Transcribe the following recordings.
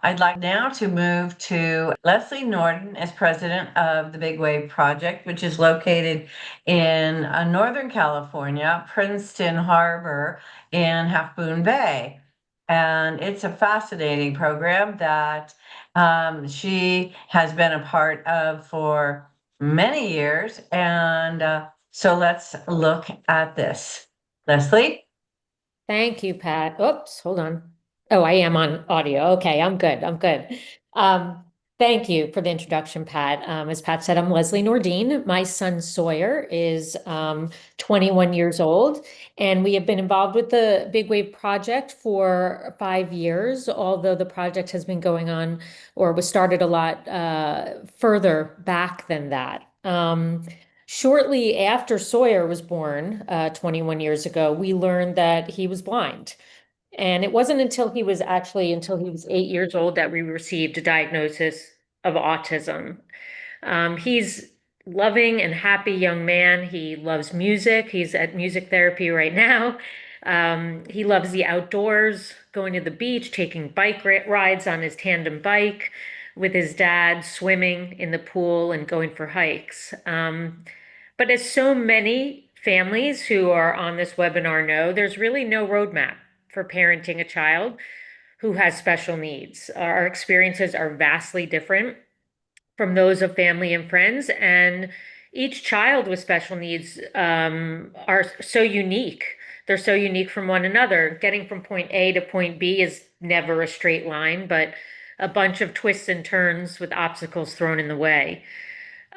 I'd like now to move to Leslie Nordin as president of the Big Wave Project, which is located in Northern California, Princeton Harbor in Half Moon Bay. And it's a fascinating program that she has been a part of for many years. And so let's look at this. Leslie? Thank you, Pat. Oops, hold on. Oh, I am on audio. Okay, I'm good. I'm good. Um, Thank you for the introduction, Pat. As Pat said, I'm Leslie Nordin. My son Sawyer is 21 years old, and we have been involved with the Big Wave Project for 5 years, although the project has been going on or was started a lot further back than that. Shortly after Sawyer was born, 21 years ago, we learned that he was blind. And it wasn't until he was 8 years old that we received a diagnosis of autism. He's loving and happy young man. He loves music. He's at music therapy right now. He loves the outdoors, going to the beach, taking bike rides on his tandem bike with his dad, swimming in the pool and going for hikes. But as so many families who are on this webinar know, there's really no roadmap for parenting a child who has special needs. Our experiences are vastly different from those of family and friends, and each child with special needs are so unique. They're so unique from one another. Getting from point A to point B is never a straight line, but a bunch of twists and turns with obstacles thrown in the way.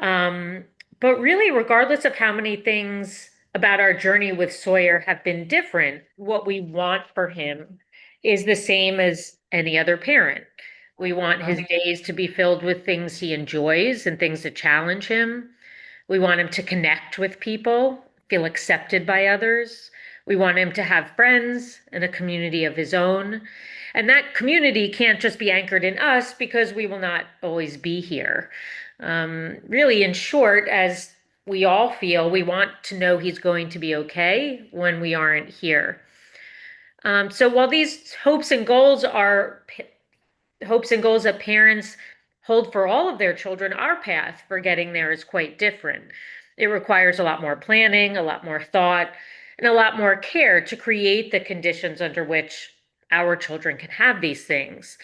Um, but really, regardless of how many things about our journey with Sawyer have been different, what we want for him is the same as any other parent. We want his days to be filled with things he enjoys and things that challenge him. We want him to connect with people, feel accepted by others. We want him to have friends and a community of his own. And that community can't just be anchored in us because we will not always be here. Really, in short, as we all feel, we want to know he's going to be okay when we aren't here. So while these hopes and goals that parents hold for all of their children, our path for getting there is quite different. It requires a lot more planning, a lot more thought, and a lot more care to create the conditions under which our children can have these things.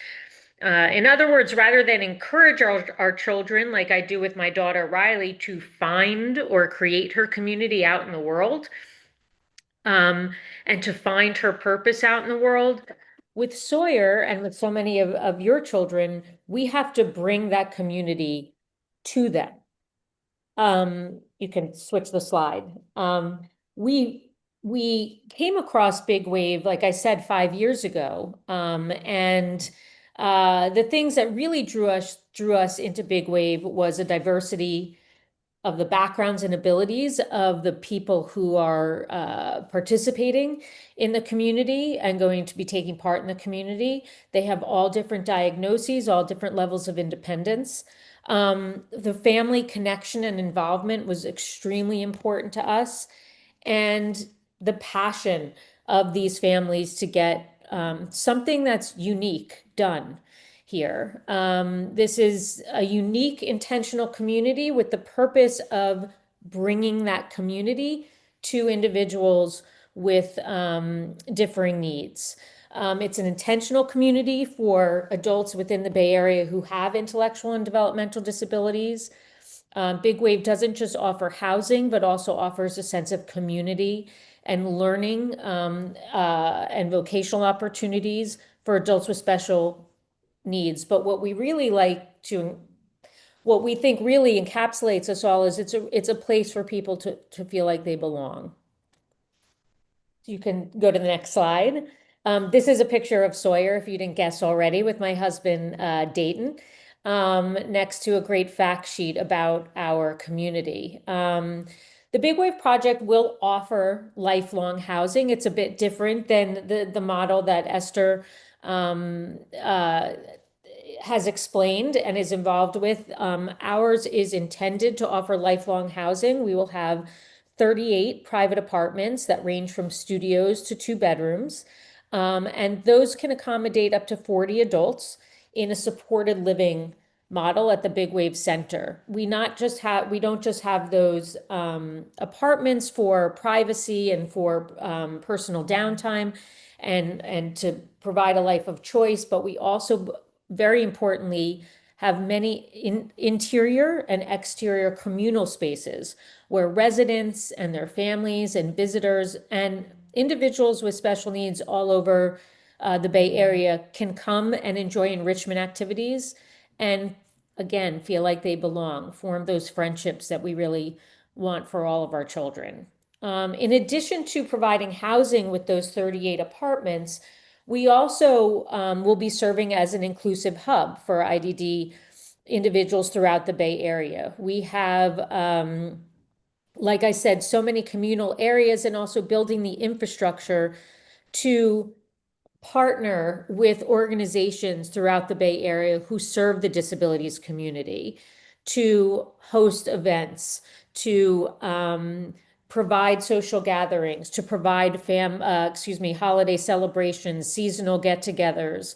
In other words, rather than encourage our children, like I do with my daughter Riley, to find or create her community out in the world, and to find her purpose out in the world, with Sawyer and with so many of your children, we have to bring that community to them. You can switch the slide. We came across Big Wave, like I said, 5 years ago, and the things that really drew us into Big Wave was a diversity of the backgrounds and abilities of the people who are participating in the community and going to be taking part in the community. They have all different diagnoses, all different levels of independence. The family connection and involvement was extremely important to us, and the passion of these families to get something that's unique done here. This is a unique, intentional community with the purpose of bringing that community to individuals with differing needs. It's an intentional community for adults within the Bay Area who have intellectual and developmental disabilities. Big Wave doesn't just offer housing, but also offers a sense of community and learning and vocational opportunities for adults with special needs. But what we think really encapsulates us all is it's a place for people to feel like they belong. You can go to the next slide. This is a picture of Sawyer, if you didn't guess already, with my husband, Dayton, next to a great fact sheet about our community. The Big Wave Project will offer lifelong housing. It's a bit different than the model that Esther has explained and is involved with. Ours is intended to offer lifelong housing. We will have 38 private apartments that range from studios to 2 bedrooms. And those can accommodate up to 40 adults. in a supported living model at the Big Wave Center. We don't just have those apartments for privacy and for personal downtime and to provide a life of choice, but we also, very importantly, have many interior and exterior communal spaces where residents and their families and visitors and individuals with special needs all over the Bay Area can come and enjoy enrichment activities and again feel like they belong, form those friendships that we really want for all of our children. In addition to providing housing with those 38 apartments, we also will be serving as an inclusive hub for IDD individuals throughout the Bay Area. We have, like I said, so many communal areas and also building the infrastructure to partner with organizations throughout the Bay Area who serve the disabilities community to host events, to provide social gatherings, to provide holiday celebrations, seasonal get-togethers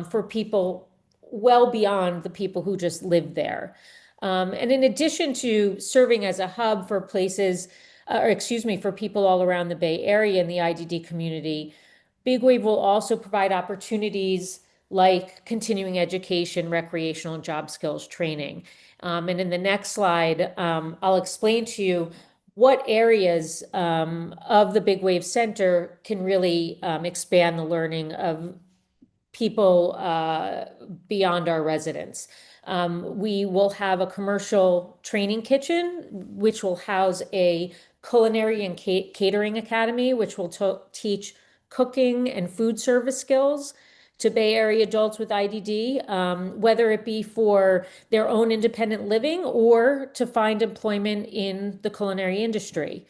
for people well beyond the people who just live there. And in addition to serving as a hub for for people all around the Bay Area and the IDD community, Big Wave will also provide opportunities like continuing education, recreational and job skills training. And in the next slide, I'll explain to you what areas of the Big Wave Center can really expand the learning of people beyond our residents. We will have a commercial training kitchen, which will house a culinary and catering academy, which will teach cooking and food service skills to Bay Area adults with IDD, whether it be for their own independent living or to find employment in the culinary industry.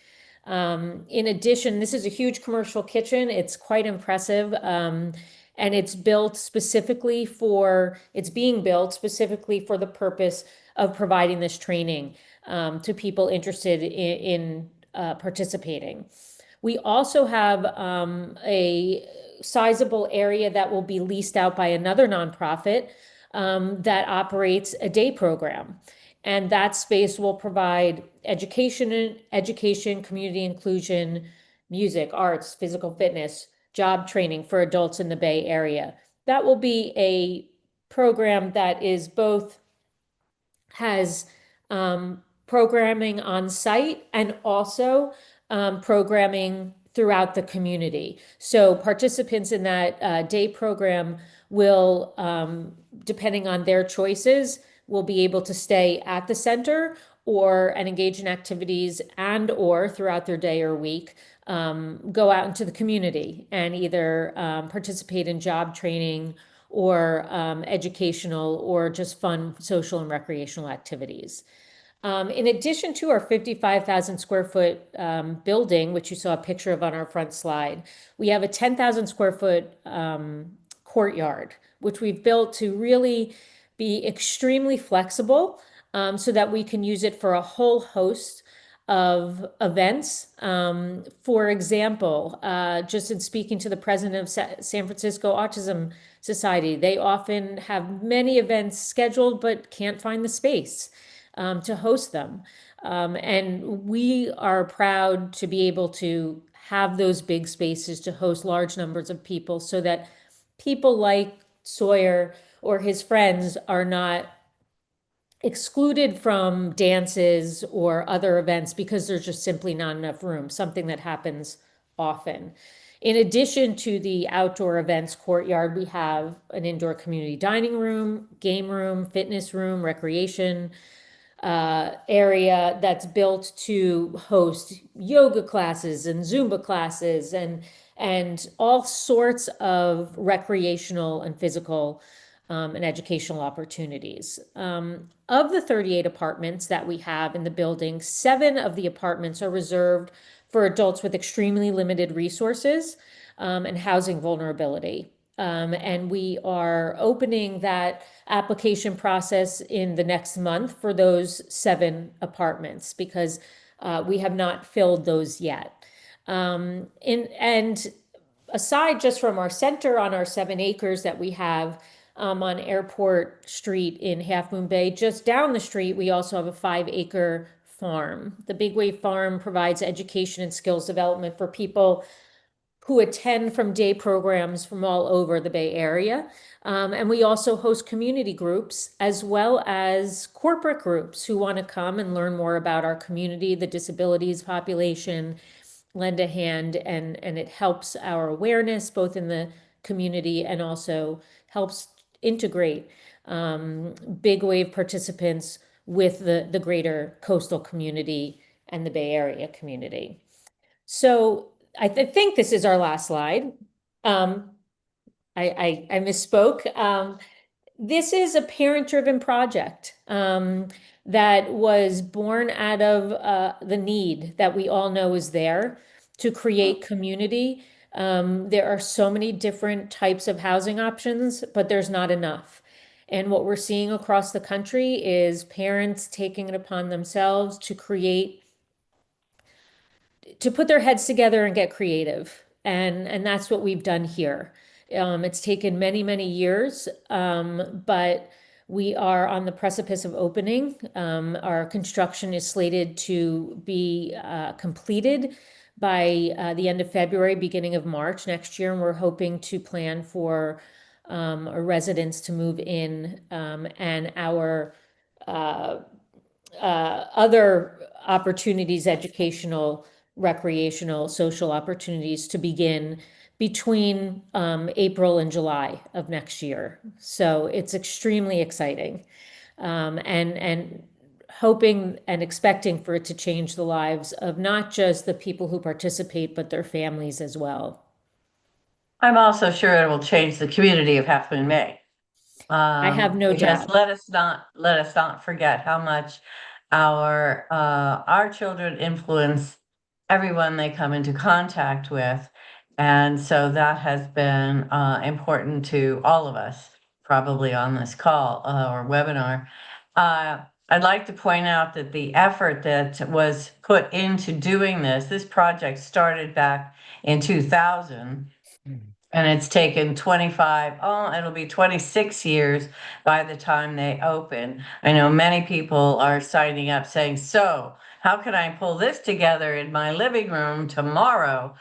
In addition, this is a huge commercial kitchen. It's quite impressive. And it's being built specifically for the purpose of providing this training to people interested in participating. We also have a sizable area that will be leased out by another nonprofit that operates a day program. And that space will provide education, community inclusion, music, arts, physical fitness, job training for adults in the Bay Area. That will be a program that is both has programming on site and also programming throughout the community. So participants in that day program will, depending on their choices, will be able to stay at the center and engage in activities or throughout their day or week, go out into the community and either participate in job training or educational or just fun social and recreational activities. In addition to our 55,000 square foot building, which you saw a picture of on our front slide, we have a 10,000 square foot courtyard, which we've built to really be extremely flexible so that we can use it for a whole host of events. For example, just in speaking to the president of San Francisco Autism Society, they often have many events scheduled but can't find the space to host them. And we are proud to be able to have those big spaces to host large numbers of people so that people like Sawyer or his friends are not excluded from dances or other events because there's just simply not enough room, something that happens often. In addition to the outdoor events courtyard, we have an indoor community dining room, game room, fitness room, recreation area that's built to host yoga classes and Zumba classes and all sorts of recreational and physical and educational opportunities. Of the 38 apartments that we have in the building, 7 of the apartments are reserved for adults with extremely limited resources and housing vulnerability. And we are opening that application process in the next month for those 7 apartments because we have not filled those yet. And aside just from our center on our 7 acres that we have, on Airport Street in Half Moon Bay. Just down the street, we also have a 5-acre farm. The Big Wave Farm provides education and skills development for people who attend from day programs from all over the Bay Area. And we also host community groups as well as corporate groups who want to come and learn more about our community, the disabilities population, lend a hand, and it helps our awareness both in the community and also helps integrate big wave participants with the greater coastal community and the Bay Area community. So think this is our last slide. I misspoke. This is a parent-driven project that was born out of the need that we all know is there to create community. There are so many different types of housing options, but there's not enough. And what we're seeing across the country is parents taking it upon themselves to put their heads together and get creative. And that's what we've done here. It's taken many, many years, but we are on the precipice of opening. Our construction is slated to be completed by the end of February, beginning of March next year. And we're hoping to plan for our residents to move in and our other opportunities, educational, recreational, social opportunities to begin between April and July of next year. So it's extremely exciting, and hoping and expecting for it to change the lives of not just the people who participate, but their families as well. I'm also sure it will change the community of Half Moon Bay. I have no Because doubt. let us not forget how much our children influence everyone they come into contact with. And so that has been important to all of us, probably on this call or webinar. I'd like to point out that the effort that was put into doing this project started back in 2000. And it's taken it'll be 26 years by the time they open. I know many people are signing up saying, so how can I pull this together in my living room tomorrow?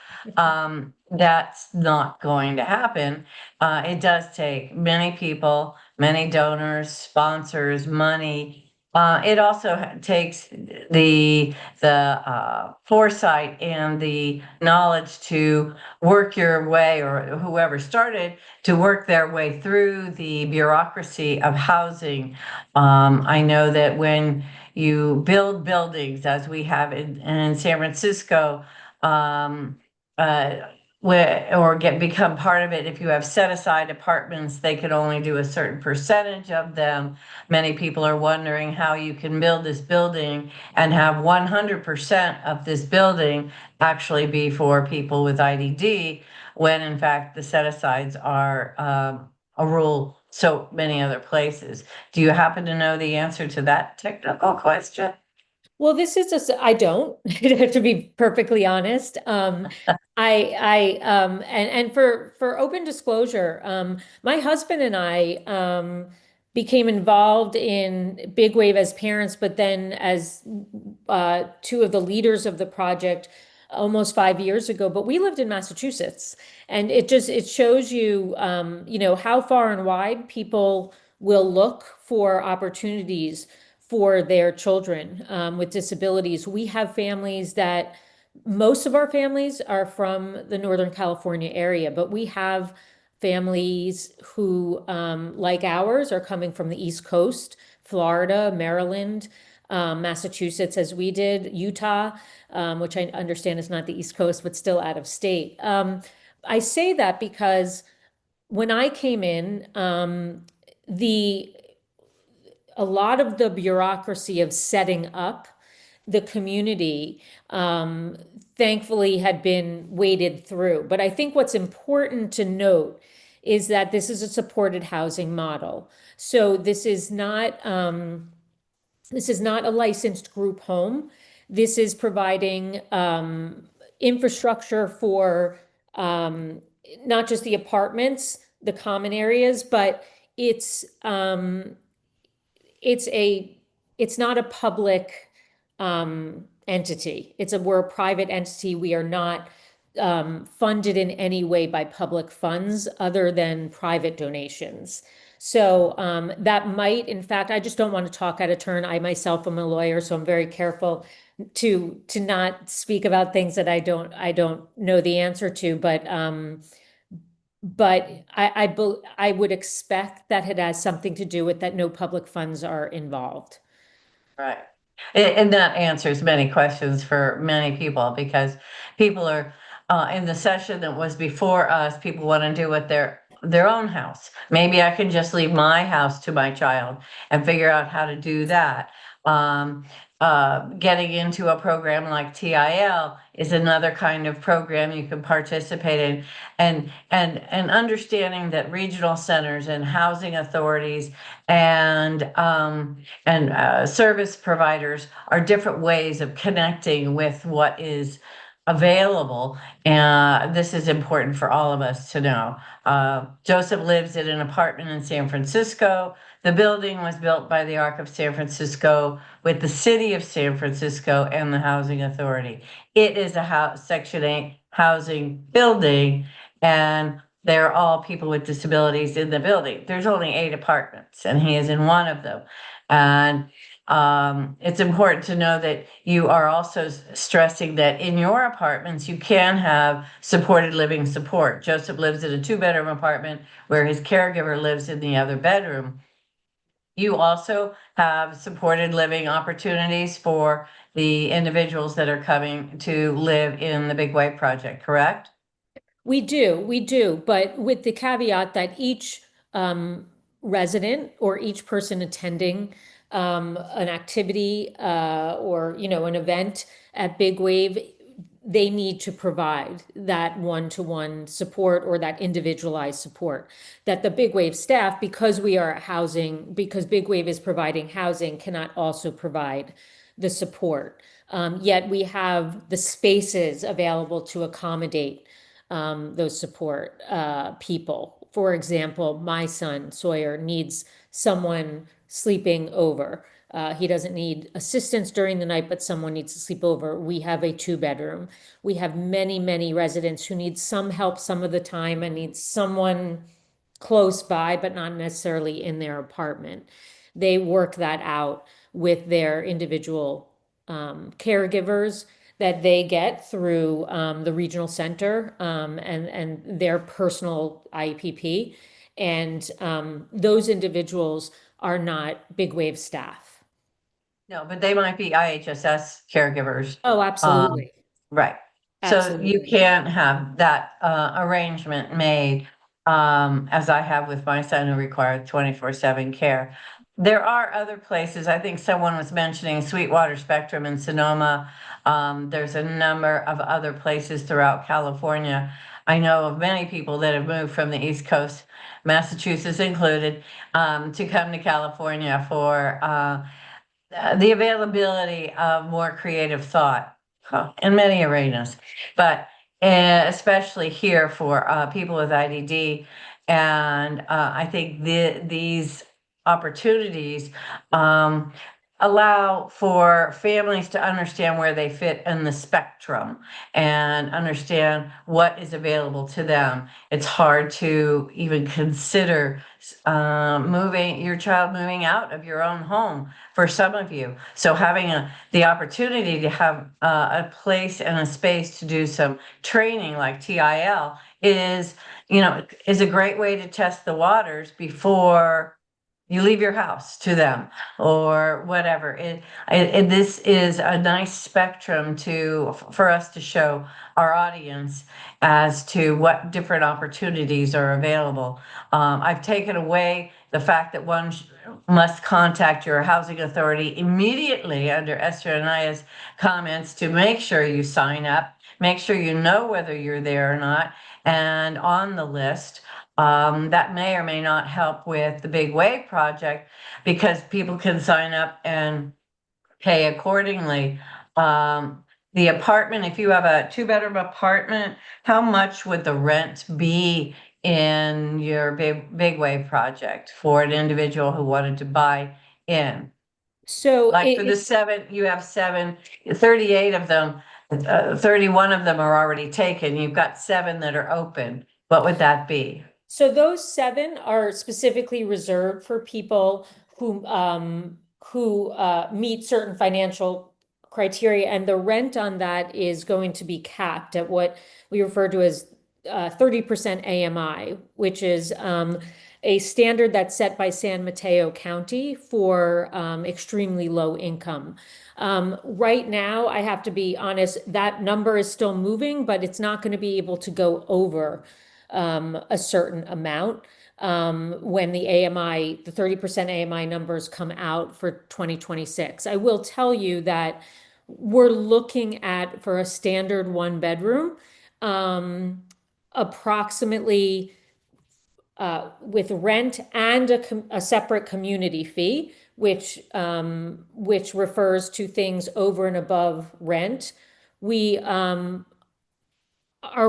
That's not going to happen. It does take many people, many donors, sponsors, money. It also takes the foresight and the knowledge to work your way, or whoever started to work their way through the bureaucracy of housing. I know that when you build buildings, as we have in San Francisco, uh, become part of it, if you have set aside apartments, they can only do a certain percentage of them. Many people are wondering how you can build this building and have 100% of this building actually be for people with IDD, when in fact the set-asides are a rule so many other places. Do you happen to know the answer to that technical question? Well, this is just, I don't, to be perfectly honest. And for open disclosure, my husband and I, became involved in Big Wave as parents, but then as, two of the leaders of the project almost 5 years ago, but we lived in Massachusetts. And it shows you, how far and wide people will look for opportunities for their children with disabilities. We have families that most of our families are from the Northern California area, but we have families who, like ours, are coming from the East Coast, Florida, Maryland, Massachusetts, as we did, Utah, which I understand is not the East Coast, but still out of state. I say that because when I came in, a lot of the bureaucracy of setting up the community, thankfully had been waded through. But I think what's important to note is that this is a supported housing model. So this is not a licensed group home. This is providing infrastructure for not just the apartments, the common areas, but it's it's a it's not a public entity. We're a private entity. We are not funded in any way by public funds other than private donations. So that might, in fact, I just don't want to talk out of turn. I myself am a lawyer, so I'm very careful to not speak about things that I don't know the answer to. But I would expect that it has something to do with that no public funds are involved. Right. And that answers many questions for many people because people are in the session that was before us, people want to do it their own house. Maybe I can just leave my house to my child and figure out how to do that. Um, Getting into a program like TIL is another kind of program you can participate in, and understanding that regional centers and housing authorities and service providers are different ways of connecting with what is available. And this is important for all of us to know. Joseph lives in an apartment in San Francisco. The building was built by the Arc of San Francisco with the city of San Francisco and the Housing Authority. It is a Section 8 housing building, and they're all people with disabilities in the building. There's only 8 apartments, and he is in one of them. And it's important to know that you are also stressing that in your apartments, you can have supported living support. Joseph lives in a 2-bedroom apartment where his caregiver lives in the other bedroom. You also have supported living opportunities for the individuals that are coming to live in the Big Wave Project, correct? We do, but with the caveat that each resident or each person attending an activity or an event at Big Wave, they need to provide that one-to-one support or that individualized support. That the Big Wave staff, because Big Wave is providing housing, cannot also provide the support. Yet we have the spaces available to accommodate those support people. For example, my son Sawyer needs someone sleeping over. He doesn't need assistance during the night, but someone needs to sleep over. We have a 2-bedroom. We have many, many residents who need some help some of the time and need someone close by, but not necessarily in their apartment. They work that out with their individual caregivers that they get through the regional center and their personal IEPP. And those individuals are not Big Wave staff. No, but they might be IHSS caregivers. Oh, Um, absolutely. right. So you Absolutely. can have that arrangement made, as I have with my son who requires 24/7 care. There are other places. I think someone was mentioning Sweetwater Spectrum in Sonoma. There's a number of other places throughout California. I know of many people that have moved from the East Coast, Massachusetts included, to come to California for the availability of more creative thought in many arenas, but especially here for people with IDD. And I think these opportunities um, allow for families to understand where they fit in the spectrum and understand what is available to them. It's hard to even consider moving your child moving out of your own home for some of you. So having the opportunity to have a place and a space to do some training like TIL is a great way to test the waters before you leave your house to them or whatever. This is a nice spectrum for us to show our audience as to what different opportunities are available. I've taken away the fact that one must contact your housing authority immediately under Esther and Aya's comments to make sure you sign up, make sure you know whether you're there or not, and on the list. That may or may not help with the Big Wave Project because people can sign up and pay accordingly. The apartment, if you have a 2-bedroom apartment, how much would the rent be in your big wave project for an individual who wanted to buy in? So Like for the seven, you have 38 of them, 31 of them are already taken. You've got 7 that are open. What would that be? So those 7 are specifically reserved for people who meet certain financial criteria, and the rent on that is going to be capped at what we refer to as 30% AMI, which is a standard that's set by San Mateo County for extremely low income. Right now, I have to be honest, that number is still moving, but it's not going to be able to go over a certain amount when the AMI, the 30% AMI numbers come out for 2026. I will tell you that we're looking at, for a standard 1 bedroom, approximately with rent and a separate community fee, which refers to things over and above rent. We are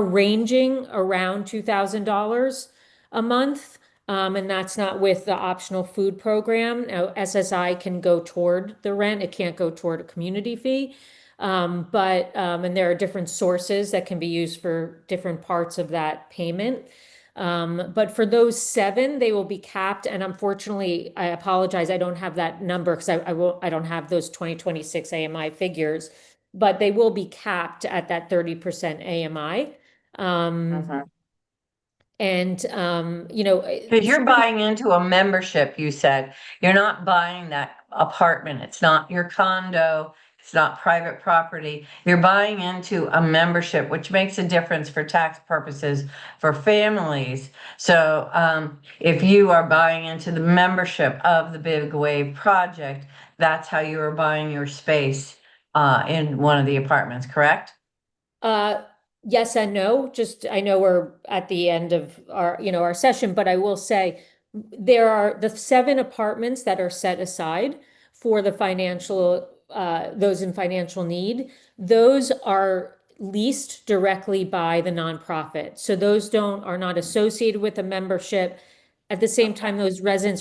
ranging around $2,000 a month. And that's not with the optional food program. Now, SSI can go toward the rent. It can't go toward a community fee. And there are different sources that can be used for different parts of that payment. But for those 7, they will be capped. And unfortunately, I apologize, I don't have that number because I don't have those 2026 AMI figures, but they will be capped at that 30% AMI. Because you're buying into a membership, you said. You're not buying that apartment. It's not your condo. It's not private property. You're buying into a membership, which makes a difference for tax purposes for families. So if you are buying into the membership of the Big Wave Project, that's how you are buying your space in one of the apartments, correct? Yes and no. Just, I know we're at the end of our session, but I will say there are the 7 apartments that are set aside for the those in financial need. Those are leased directly by the nonprofit. So those are not associated with a membership. At the same time, those residents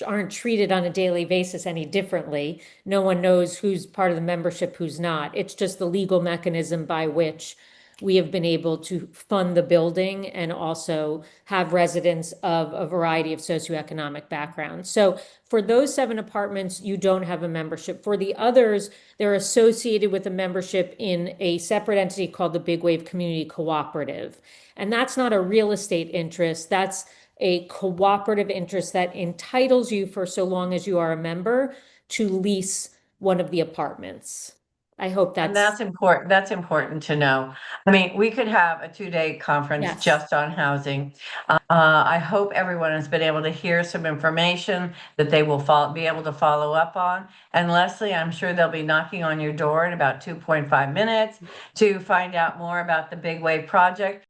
aren't treated on a daily basis any differently. No one knows who's part of the membership, who's not. It's just the legal mechanism by which we have been able to fund the building and also have residents of a variety of socioeconomic backgrounds. So for those 7 apartments, you don't have a membership. For the others, they're associated with a membership in a separate entity called the Big Wave Community Cooperative. And that's not a real estate interest. That's a cooperative interest that entitles you, for so long as you are a member, to lease one of the apartments. I hope And that's important. That's important to know. I mean, we could have a 2-day conference Yes. just on housing. I hope everyone has been able to hear some information that they will be able to follow up on. And Leslie, I'm sure they'll be knocking on your door in about 2.5 minutes to find out more about the Big Wave Project.